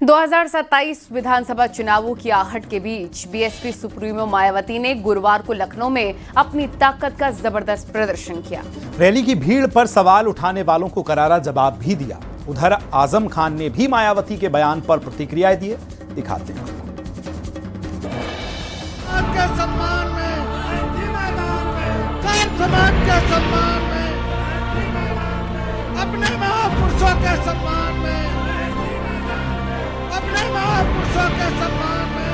2027 विधानसभा चुनावों की आहट के बीच बीएसपी सुप्रीमो मायावती ने गुरुवार को लखनऊ में अपनी ताकत का जबरदस्त प्रदर्शन किया। रैली की भीड़ पर सवाल उठाने वालों को करारा जवाब भी दिया। उधर आजम खान ने भी मायावती के बयान पर प्रतिक्रिया दी है, दिखाते हैं। के सम्मान में, समाज के सम्मान में, अपने महापुरुषों के सम्मान में, अपने महापुरुषों के सम्मान में।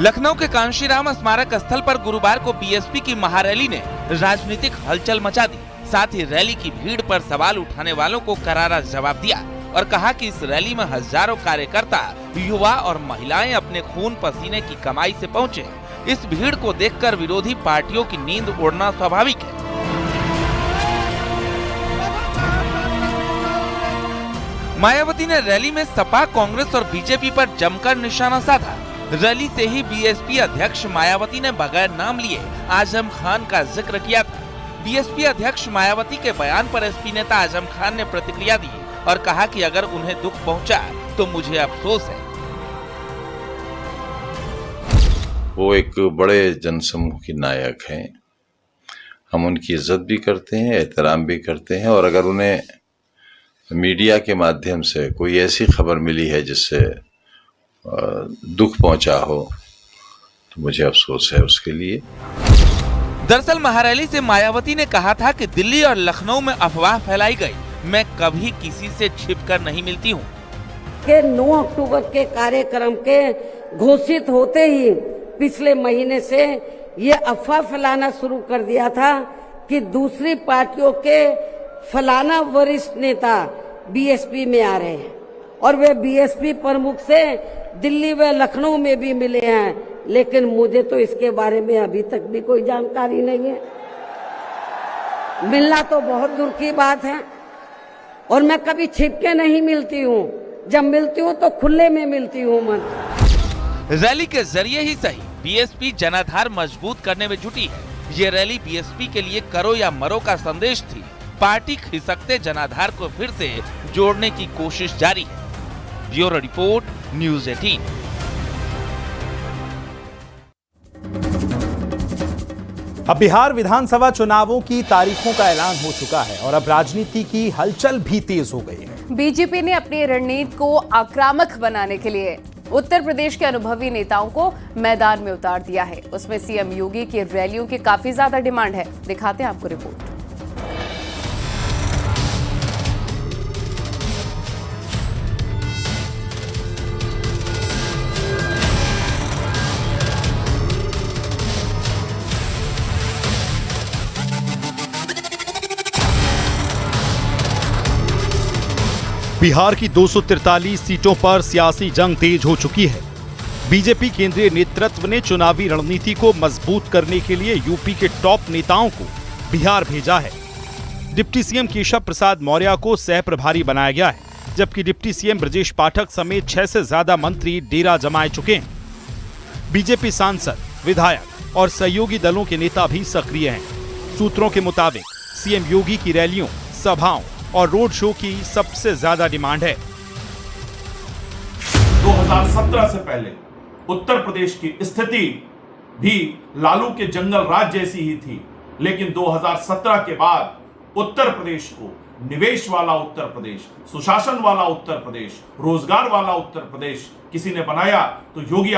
लखनऊ के कांशीराम स्मारक स्थल पर गुरुवार को बीएसपी की महारैली ने राजनीतिक हलचल मचा दी। साथ ही रैली की भीड़ पर सवाल उठाने वालों को करारा जवाब दिया और कहा कि इस रैली में हजारों कार्यकर्ता, युवा और महिलाएं अपने खून पसीने की कमाई से पहुंचे। इस भीड़ को देखकर विरोधी पार्टियों की नींद उड़ना स्वाभाविक है। मायावती ने रैली में सपा, कांग्रेस और बीजेपी पर जमकर निशाना साधा। रैली से ही बीएसपी अध्यक्ष मायावती ने बगैर नाम लिए आजम खान का जिक्र किया था। बीएसपी अध्यक्ष मायावती के बयान पर एसपी नेता आजम खान ने प्रतिक्रिया दी और कहा कि अगर उन्हें दुख पहुंचा तो मुझे अफसोस है। वो एक बड़े जनसमूह की नायक हैं। हम उनकी इज्जत भी करते हैं, एहतराम भी करते हैं, और अगर उन्हें मीडिया के माध्यम से कोई ऐसी खबर मिली है जिससे दुख पहुंचा हो तो मुझे अफसोस है उसके लिए। दरअसल महारैली से मायावती ने कहा था कि दिल्ली और लखनऊ में अफवाह फैलाई गई, मैं कभी किसी से छिपकर नहीं मिलती हूँ। 9 अक्टूबर के कार्यक्रम के घोषित होते ही पिछले महीने से ये अफवाह फैलाना शुरू कर दिया था कि दूसरी पार्टियों के फलाना वरिष्ठ नेता बीएसपी में आ रहे हैं और वे बीएसपी प्रमुख से दिल्ली व लखनऊ में भी मिले हैं, लेकिन मुझे तो इसके बारे में अभी तक भी कोई जानकारी नहीं है। मिलना तो बहुत दूर की बात है और मैं कभी छिप के नहीं मिलती हूँ, जब मिलती हूँ तो खुले में मिलती हूँ। मन रैली के जरिए ही सही बीएसपी जनाधार मजबूत करने में जुटी है। ये रैली बीएसपी के लिए करो या मरो का संदेश थी। पार्टी खिसकते जनाधार को फिर से जोड़ने की कोशिश जारी है। Bureau report, news 18। अब बिहार विधानसभा चुनावों की तारीखों का ऐलान हो चुका है और अब राजनीति की हलचल भी तेज हो गई है। बीजेपी ने अपनी रणनीति को आक्रामक बनाने के लिए उत्तर प्रदेश के अनुभवी नेताओं को मैदान में उतार दिया है। उसमें सीएम योगी की रैलियों की काफी ज्यादा डिमांड है। दिखाते हैं आपको रिपोर्ट। बिहार की 243 सीटों पर सियासी जंग तेज हो चुकी है। बीजेपी केंद्रीय नेतृत्व ने चुनावी रणनीति को मजबूत करने के लिए यूपी के टॉप नेताओं को बिहार भेजा है। डिप्टी सीएम केशव प्रसाद मौर्य को सह प्रभारी बनाया गया है, जबकि डिप्टी सीएम ब्रजेश पाठक समेत 6 से ज्यादा मंत्री डेरा जमाए चुके हैं। बीजेपी सांसद, विधायक और सहयोगी दलों के नेता भी सक्रिय हैं। सूत्रों के मुताबिक सीएम योगी की रैलियों, सभाओं और रोड शो की सबसे ज्यादा डिमांड है। 2017 से पहले उत्तर प्रदेश की स्थिति भी लालू के जंगल राज जैसी ही थी, लेकिन 2017 के बाद उत्तर प्रदेश को निवेश वाला उत्तर प्रदेश, सुशासन वाला उत्तर प्रदेश, रोजगार वाला उत्तर प्रदेश किसी ने बनाया तो योगी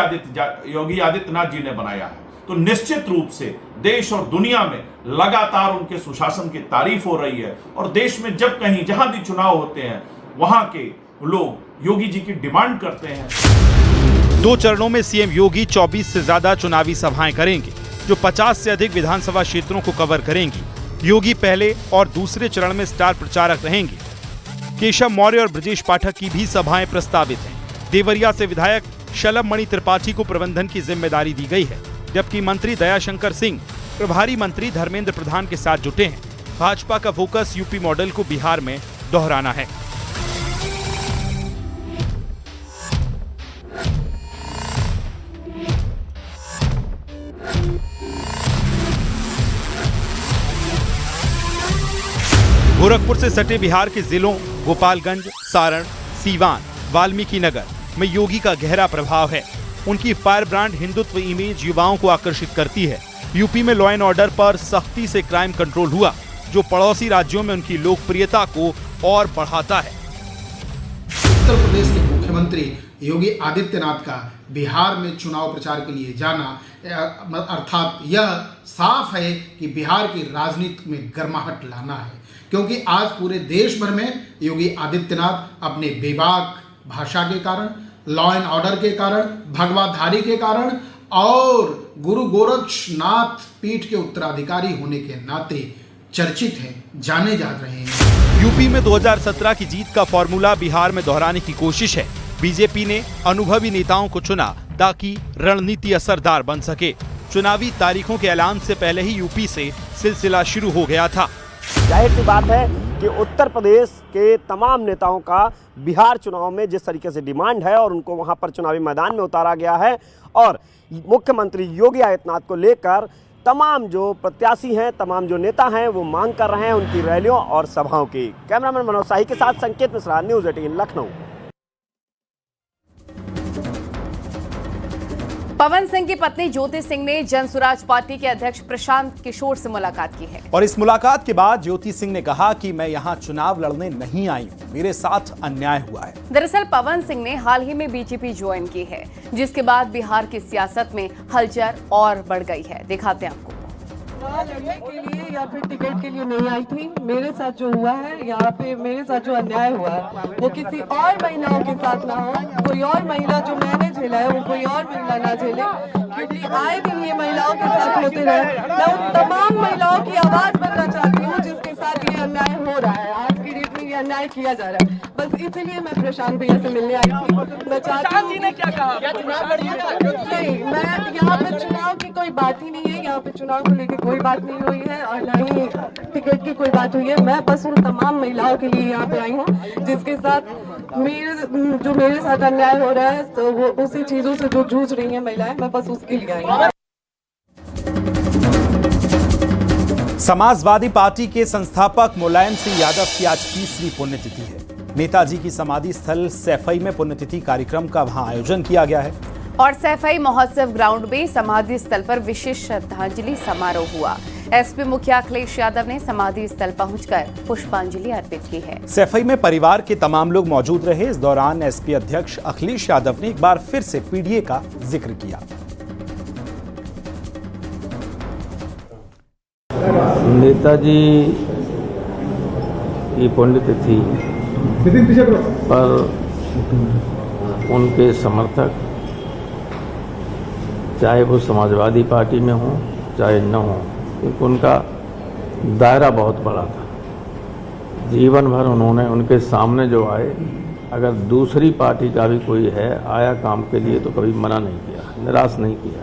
आदित्यनाथ जी ने बनाया है। तो निश्चित रूप से देश और दुनिया में लगातार उनके सुशासन की तारीफ हो रही है और देश में जब कहीं जहां भी चुनाव होते हैं वहां के लोग योगी जी की डिमांड करते हैं। 2 चरणों में सीएम योगी 24 से ज्यादा चुनावी सभाएं करेंगे, जो 50 से अधिक विधानसभा क्षेत्रों को कवर करेंगी। योगी पहले और दूसरे चरण में स्टार प्रचारक रहेंगे। केशव मौर्य और ब्रजेश पाठक की भी सभाएं प्रस्तावित हैं। देवरिया से विधायक शलभ मणि त्रिपाठी को प्रबंधन की जिम्मेदारी दी गई है, जबकि मंत्री दयाशंकर सिंह प्रभारी मंत्री धर्मेंद्र प्रधान के साथ जुटे हैं। भाजपा का फोकस यूपी मॉडल को बिहार में दोहराना है। गोरखपुर से सटे बिहार के जिलों गोपालगंज, सारण, सीवान, वाल्मीकि नगर में योगी का गहरा प्रभाव है। उनकी फायर ब्रांड हिंदुत्व इमेज युवाओं को आकर्षित करती है। यूपी में लॉ एंड ऑर्डर पर सख्ती से क्राइम कंट्रोल हुआ, जो पड़ोसी राज्यों में उनकी लोकप्रियता को और बढ़ाता है। उत्तर प्रदेश के मुख्यमंत्री योगी आदित्यनाथ का बिहार में चुनाव प्रचार के लिए जाना, अर्थात यह साफ है कि बिहार की राजनीति में गर्माहट लाना है, क्योंकि आज पूरे देश भर में योगी आदित्यनाथ अपने बेबाक भाषा के कारण, लॉ एंड ऑर्डर के कारण, भगवाधारी के कारण और गुरु गोरक्षनाथ पीठ के उत्तराधिकारी होने के नाते चर्चित हैं, जाने जा रहे हैं। यूपी में 2017 की जीत का फॉर्मूला बिहार में दोहराने की कोशिश है। बीजेपी ने अनुभवी नेताओं को चुना ताकि रणनीति असरदार बन सके। चुनावी तारीखों के ऐलान से पहले ही यूपी से सिलसिला शुरू हो गया था। जाहिर सी बात है कि उत्तर प्रदेश के तमाम नेताओं का बिहार चुनाव में जिस तरीके से डिमांड है और उनको वहां पर चुनावी मैदान में उतारा गया है, और मुख्यमंत्री योगी आदित्यनाथ को लेकर तमाम जो प्रत्याशी हैं, तमाम जो नेता हैं, वो मांग कर रहे हैं उनकी रैलियों और सभाओं की। कैमरामैन मनोज शाही के साथ संकेत मिश्रा, न्यूज़ 18 लखनऊ। पवन सिंह की पत्नी ज्योति सिंह ने जन स्वराज पार्टी के अध्यक्ष प्रशांत किशोर से मुलाकात की है। और इस मुलाकात के बाद ज्योति सिंह ने कहा कि मैं यहाँ चुनाव लड़ने नहीं आई हूँ, मेरे साथ अन्याय हुआ है। दरअसल पवन सिंह ने हाल ही में बीजेपी ज्वाइन की है, जिसके बाद बिहार की सियासत में हलचल और बढ़ गई है। दिखाते हैं आपको। लड़ने के लिए या फिर टिकट के लिए नहीं आई थी। मेरे साथ जो हुआ है, यहाँ पे मेरे साथ जो अन्याय हुआ है, वो किसी और महिलाओं के साथ ना हो। कोई और महिला जो मैंने झेला है, वो कोई और महिला ना झेले, क्योंकि आए दिन ये महिलाओं के साथ होते रहे। मैं उन तमाम महिलाओं की आवाज बनना चाहती हूँ जिसके साथ ये अन्याय हो रहा है, आज की डेट में ये अन्याय किया जा रहा है। बस इसीलिए मैं प्रशांत भैया से मिलने आई थी। मैं चाहती हूँ, नहीं, मैं यहाँ पे चुनाव की कोई बात ही नहीं है, यहाँ पे चुनाव को लेकर कोई बात नहीं हुई है और न ही टिकट की कोई बात हुई है। मैं बस उन तमाम महिलाओं के लिए यहाँ पे आई हूँ जिसके साथ मेरे साथ अन्याय हो रहा है, तो वो उसी चीजों से जो जूझ रही है महिलाएं, मैं बस उसके लिए आई हूँ। समाजवादी पार्टी के संस्थापक मुलायम सिंह यादव की आज 30वीं पुण्यतिथि है। नेताजी की समाधि स्थल सैफई में पुण्यतिथि कार्यक्रम का वहां आयोजन किया गया है। और सैफई महोत्सव ग्राउंड में समाधि स्थल पर विशेष श्रद्धांजलि समारोह हुआ। एसपी मुखिया अखिलेश यादव ने समाधि स्थल पहुंचकर पुष्पांजलि अर्पित की है। सैफई में परिवार के तमाम लोग मौजूद रहे। इस दौरान एसपी अध्यक्ष अखिलेश यादव ने एक बार फिर से पीडीए का जिक्र किया। नेताजी की पुण्यतिथि पर उनके समर्थक, चाहे वो समाजवादी पार्टी में हो चाहे न हो, क्योंकि उनका दायरा बहुत बड़ा था। जीवन भर उन्होंने उनके सामने जो आए, अगर दूसरी पार्टी का भी कोई है आया काम के लिए तो कभी मना नहीं किया, निराश नहीं किया।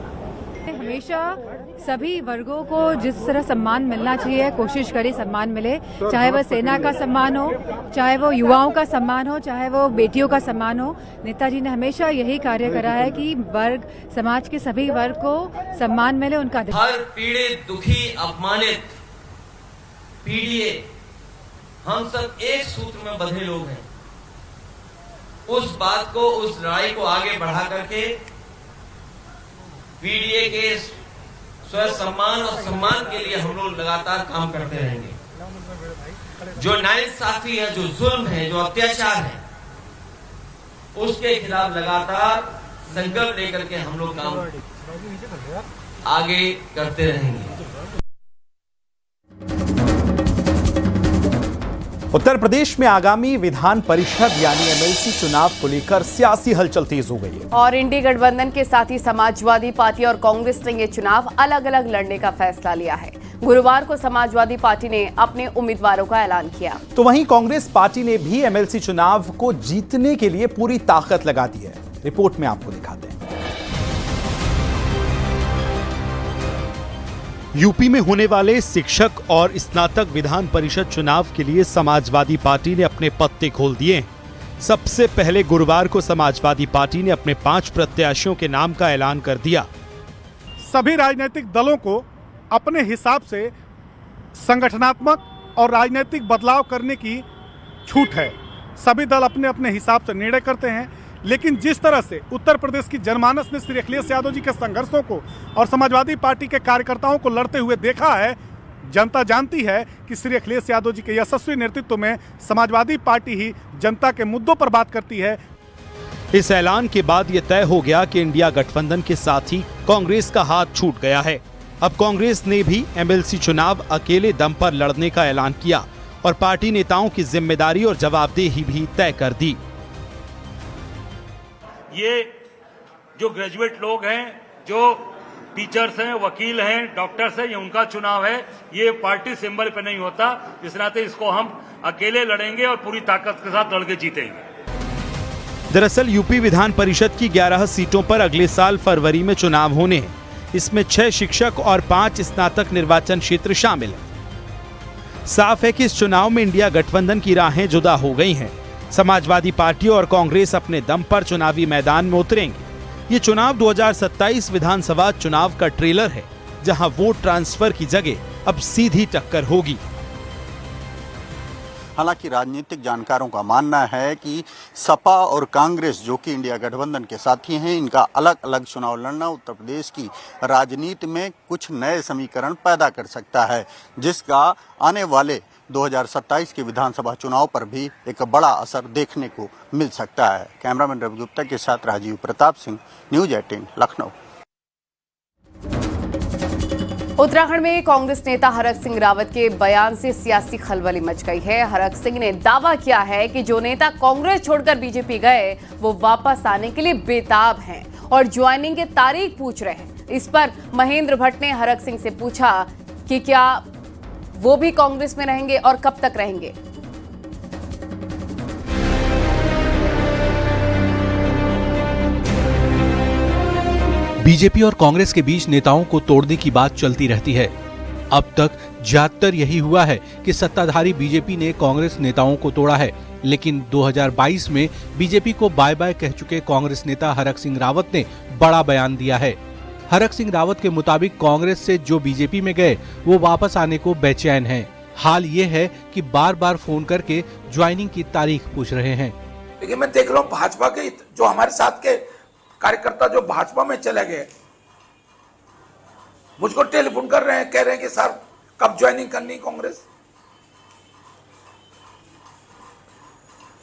हमेशा सभी वर्गों को जिस तरह सम्मान मिलना चाहिए कोशिश करें सम्मान मिले, चाहे वह सेना का सम्मान हो, चाहे वो युवाओं का सम्मान हो, चाहे वो बेटियों का सम्मान हो। नेताजी ने हमेशा यही कार्य करा है कि वर्ग, समाज के सभी वर्ग को सम्मान मिले, उनका हर पीड़ित, दुखी, अपमानित, पीड़िए, हम सब एक सूत्र में बंधे लोग हैं। उस बात को, उस लड़ाई को आगे बढ़ा करके पीडीए के स्व सम्मान और सम्मान के लिए हम लोग लगातार काम करते रहेंगे। जो नाइंसाफी है, जो जुल्म है, जो अत्याचार है, उसके खिलाफ लगातार संकल्प लेकर के हम लोग काम आगे करते रहेंगे। उत्तर प्रदेश में आगामी विधान परिषद यानी एमएलसी चुनाव को लेकर सियासी हलचल तेज हो गई है और इंडी गठबंधन के साथ ही समाजवादी पार्टी और कांग्रेस ने ये चुनाव अलग अलग लड़ने का फैसला लिया है। गुरुवार को समाजवादी पार्टी ने अपने उम्मीदवारों का ऐलान किया, तो वहीं कांग्रेस पार्टी ने भी एमएलसी चुनाव को जीतने के लिए पूरी ताकत लगा दी है। रिपोर्ट में आपको दिखाते हैं। यूपी में होने वाले शिक्षक और स्नातक विधान परिषद चुनाव के लिए समाजवादी पार्टी ने अपने पत्ते खोल दिए हैं। सबसे पहले गुरुवार को समाजवादी पार्टी ने अपने 5 प्रत्याशियों के नाम का ऐलान कर दिया। सभी राजनीतिक दलों को अपने हिसाब से संगठनात्मक और राजनीतिक बदलाव करने की छूट है। सभी दल अपने अपने हिसाब से निर्णय करते हैं, लेकिन जिस तरह से उत्तर प्रदेश की जनमानस ने श्री अखिलेश यादव जी के संघर्षों को और समाजवादी पार्टी के कार्यकर्ताओं को लड़ते हुए देखा है, जनता जानती है कि श्री अखिलेश यादव जी के यशस्वी नेतृत्व में समाजवादी पार्टी ही जनता के मुद्दों पर बात करती है। इस ऐलान के बाद यह तय हो गया कि इंडिया गठबंधन के साथ ही कांग्रेस का हाथ छूट गया है। अब कांग्रेस ने भी एमएलसी चुनाव अकेले दम पर लड़ने का ऐलान किया और पार्टी नेताओं की जिम्मेदारी और जवाबदेही भी तय कर दी। ये जो ग्रेजुएट लोग हैं, जो टीचर्स हैं, वकील हैं, डॉक्टर्स हैं, ये उनका चुनाव है। ये पार्टी सिंबल पे नहीं होता, इस नाते इसको हम अकेले लड़ेंगे और पूरी ताकत के साथ लड़के जीतेंगे। दरअसल यूपी विधान परिषद की 11 सीटों पर अगले साल फरवरी में चुनाव होने हैं। इसमें 6 शिक्षक और 5 स्नातक निर्वाचन क्षेत्र शामिल हैं। साफ है कि इस चुनाव में इंडिया गठबंधन की राहें जुदा हो गई हैं। समाजवादी पार्टी और कांग्रेस अपने दम पर चुनावी मैदान में उतरेंगे। ये चुनाव 2027 विधानसभा चुनाव का ट्रेलर है, जहां वोट ट्रांसफर की जगह अब सीधी टक्कर होगी। हालांकि राजनीतिक जानकारों का मानना है कि सपा और कांग्रेस, जो कि इंडिया गठबंधन के साथी हैं, इनका अलग अलग चुनाव लड़ना उत्तर प्रदेश की राजनीति में कुछ नए समीकरण पैदा कर सकता है, जिसका आने वाले 2027 के विधानसभा चुनाव पर भी एक बड़ा असर देखने को मिल सकता है। कैमरामैन रवि गुप्ता के साथ राजीव प्रताप सिंह, न्यूज 18 लखनऊ। उत्तराखंड में कांग्रेस नेता हरक सिंह रावत के बयान से सियासी खलबली मच गई है। हरक सिंह ने दावा किया है कि जो नेता कांग्रेस छोड़कर बीजेपी गए वो वापस आने के लिए बेताब हैं और ज्वाइनिंग की तारीख पूछ रहे हैं। इस पर महेंद्र भट्ट ने हरक सिंह से पूछा कि क्या वो भी कांग्रेस में रहेंगे और कब तक रहेंगे। बीजेपी और कांग्रेस के बीच नेताओं को तोड़ने की बात चलती रहती है। अब तक ज्यादातर यही हुआ है कि सत्ताधारी बीजेपी ने कांग्रेस नेताओं को तोड़ा है, लेकिन 2022 में बीजेपी को बाय बाय कह चुके कांग्रेस नेता हरक सिंह रावत ने बड़ा बयान दिया है। हरक सिंह रावत के मुताबिक कांग्रेस से जो बीजेपी में गए वो वापस आने को बेचैन हैं। हाल ये है कि बार बार फोन करके ज्वाइनिंग की तारीख पूछ रहे हैं। लेकिन मैं देख रहा हूँ भाजपा के जो हमारे साथ के कार्यकर्ता जो भाजपा में चले गए, मुझको टेलीफोन कर रहे हैं, कह रहे हैं कि सर कब ज्वाइनिंग करनी कांग्रेस।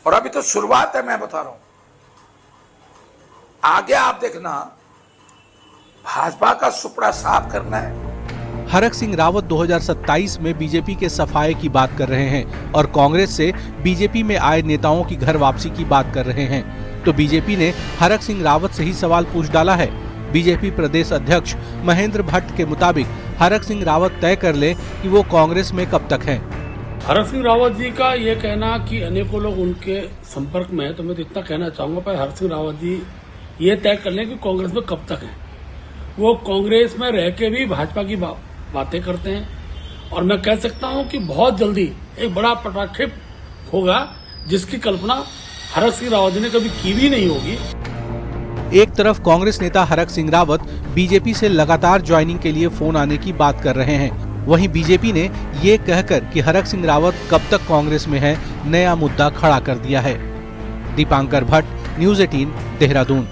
और अभी तो शुरुआत है, मैं बता रहा हूं, आगे आप देखना भाजपा का सुपड़ा साफ करना है। हरक सिंह रावत 2027 में बीजेपी के सफाये की बात कर रहे हैं और कांग्रेस से बीजेपी में आए नेताओं की घर वापसी की बात कर रहे हैं। तो बीजेपी ने हरक सिंह रावत से ही सवाल पूछ डाला है। बीजेपी प्रदेश अध्यक्ष महेंद्र भट्ट के मुताबिक हरक सिंह रावत तय कर ले कि वो कांग्रेस में कब तक हैं। हरक सिंह रावत जी का ये कहना कि अनेकों लोग उनके संपर्क में है, तो मैं तो इतना कहना चाहूंगा, पर हरक सिंह रावत जी ये तय कर लें कि कांग्रेस में कब तक हैं। वो कांग्रेस में रह के भी भाजपा की बातें करते हैं और मैं कह सकता हूं कि बहुत जल्दी एक बड़ा पटाक्षेप होगा जिसकी कल्पना हरक सिंह रावत जी ने कभी की भी नहीं होगी। एक तरफ कांग्रेस नेता हरक सिंह रावत बीजेपी से लगातार ज्वाइनिंग के लिए फोन आने की बात कर रहे हैं, वहीं बीजेपी ने ये कहकर कि हरक सिंह रावत कब तक कांग्रेस में है, नया मुद्दा खड़ा कर दिया है। दीपांकर भट्ट, न्यूज 18 देहरादून।